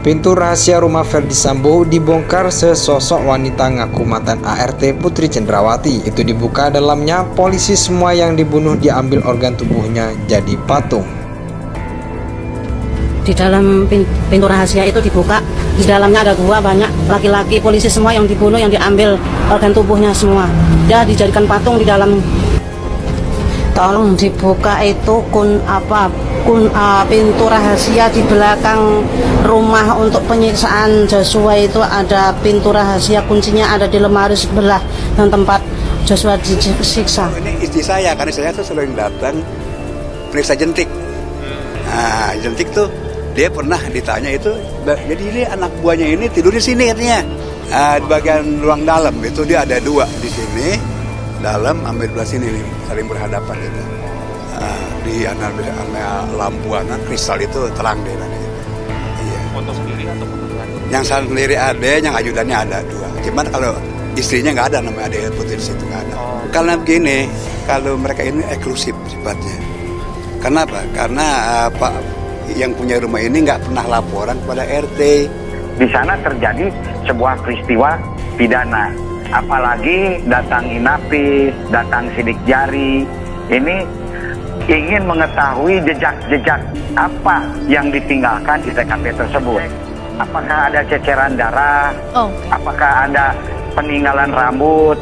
Pintu rahasia rumah Ferdi Sambo dibongkar sesosok wanita ngaku mantan ART Putri Cendrawati. Itu dibuka, dalamnya polisi semua yang dibunuh diambil organ tubuhnya jadi patung. Di dalam pintu rahasia itu dibuka, di dalamnya ada gua, banyak laki-laki polisi semua yang dibunuh, yang diambil organ tubuhnya semua. Dia dijadikan patung di dalam. Tolong dibuka itu pintu rahasia di belakang rumah untuk penyiksaan Joshua. Itu ada pintu rahasia, kuncinya ada di lemari sebelah dan tempat Joshua disiksa. Ini istri saya, karena saya tuh sering datang periksa jentik. Nah, jentik tuh dia pernah ditanya itu, jadi ini anak buahnya ini tidur di sini katanya. Di bagian ruang dalam itu dia ada dua di sini, dalam ambil belah sini nih, saling berhadapan gitu. Di lampu kristal itu terang deh nanti. Iya. Foto sendiri atau foto sendiri? Yang sendiri ada, yang ajudannya ada dua. Cuman kalau istrinya nggak ada, namanya ada putih di situ nggak ada. Karena begini, kalau mereka ini eksklusif sifatnya. Kenapa? Karena Pak yang punya rumah ini nggak pernah laporan kepada RT. Di sana terjadi sebuah peristiwa pidana. Apalagi datang inapis, datang sidik jari. Ini ingin mengetahui jejak-jejak apa yang ditinggalkan di TKP tersebut. Apakah ada ceceran darah? Apakah ada peninggalan rambut,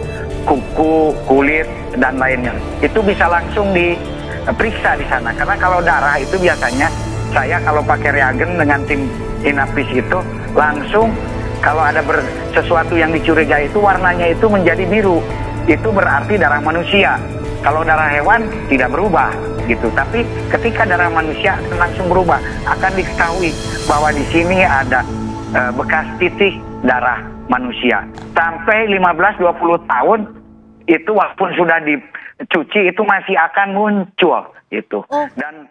kuku, kulit, dan lainnya? Itu bisa langsung diperiksa di sana. Karena kalau darah itu biasanya, saya kalau pakai reagen dengan tim inapis itu, langsung kalau ada sesuatu yang dicurigai itu warnanya itu menjadi biru. Itu berarti darah manusia. Kalau darah hewan tidak berubah gitu, tapi ketika darah manusia langsung berubah, akan diketahui bahwa di sini ada bekas titik darah manusia. Sampai 15-20 tahun itu walaupun sudah dicuci itu masih akan muncul gitu. Dan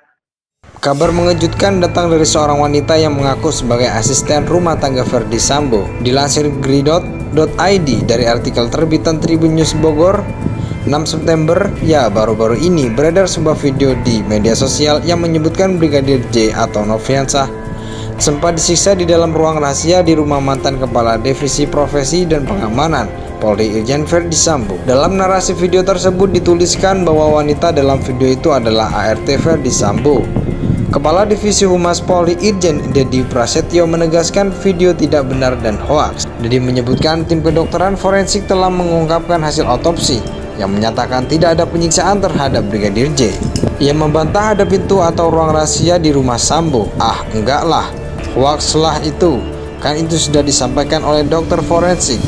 kabar mengejutkan datang dari seorang wanita yang mengaku sebagai asisten rumah tangga Ferdi Sambo. Dilansir gridot.id dari artikel terbitan Tribun News Bogor 6 September, ya baru-baru ini beredar sebuah video di media sosial yang menyebutkan Brigadir J atau Nofriansah sempat disiksa di dalam ruang rahasia di rumah mantan Kepala Divisi Profesi dan Pengamanan Polri Irjen Ferdi Sambo. Dalam narasi video tersebut dituliskan bahwa wanita dalam video itu adalah ART Ferdi Sambo. Kepala Divisi Humas Polri Irjen Dedi Prasetyo menegaskan video tidak benar dan hoaks. Dedi menyebutkan tim kedokteran forensik telah mengungkapkan hasil otopsi yang menyatakan tidak ada penyiksaan terhadap Brigadir J. Ia membantah ada pintu atau ruang rahasia di rumah Sambo. Ah, enggak lah, hoaks lah itu. Kan itu sudah disampaikan oleh dokter forensik.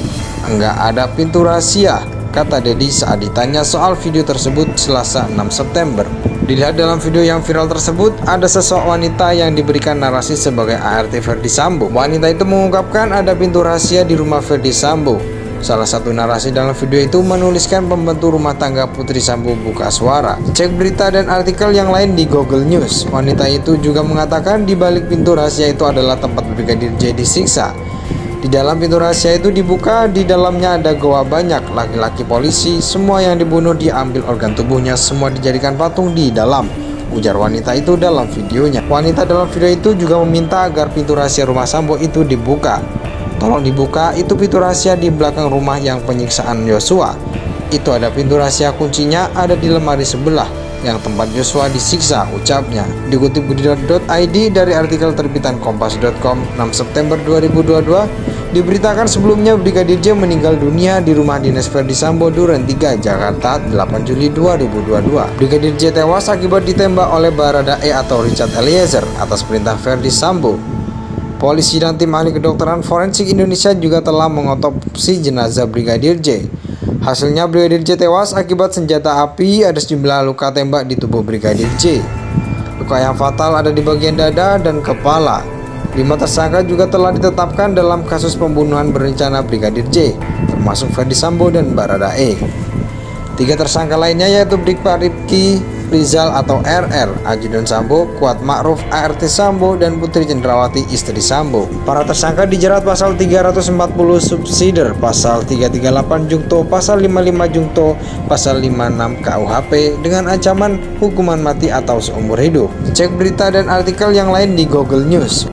Enggak ada pintu rahasia, kata Dedi saat ditanya soal video tersebut Selasa 6 September. Dilihat dalam video yang viral tersebut, ada sosok wanita yang diberikan narasi sebagai ART Ferdi Sambo. Wanita itu mengungkapkan ada pintu rahasia di rumah Ferdi Sambo. Salah satu narasi dalam video itu menuliskan pembantu rumah tangga Putri Sambo buka suara. Cek berita dan artikel yang lain di Google News. Wanita itu juga mengatakan di balik pintu rahasia itu adalah tempat Brigadir J disiksa. Di dalam pintu rahasia itu dibuka, di dalamnya ada goa banyak laki-laki polisi, semua yang dibunuh diambil organ tubuhnya, semua dijadikan patung di dalam, ujar wanita itu dalam videonya. Wanita dalam video itu juga meminta agar pintu rahasia rumah Sambo itu dibuka. Tolong dibuka, itu pintu rahasia di belakang rumah yang penyiksaan Joshua. Itu ada pintu rahasia, kuncinya ada di lemari sebelah yang tempat Joshua disiksa, ucapnya. Dikutip gridot.id dari artikel terbitan kompas.com 6 September 2022, diberitakan sebelumnya Brigadir J meninggal dunia di rumah dinas Ferdi Sambo Duren 3, Jakarta 8 Juli 2022. Brigadir J tewas akibat ditembak oleh Baradae atau Richard Eliezer atas perintah Ferdi Sambo. Polisi dan tim ahli kedokteran forensik Indonesia juga telah mengotopsi jenazah Brigadir J. Hasilnya Brigadir J tewas akibat senjata api, ada sejumlah luka tembak di tubuh Brigadir J. Luka yang fatal ada di bagian dada dan kepala. 5 tersangka juga telah ditetapkan dalam kasus pembunuhan berencana Brigadir J, termasuk Ferdi Sambo dan Baradae. 3 tersangka lainnya yaitu Brigjen Rifki Rizal atau RR, ajudan Sambo, Kuat Ma'ruf, ART Sambo, dan Putri Cendrawati istri Sambo. Para tersangka dijerat pasal 340 subsider, pasal 338 jungto, pasal 55 jungto, pasal 56 KUHP dengan ancaman hukuman mati atau seumur hidup. Cek berita dan artikel yang lain di Google News.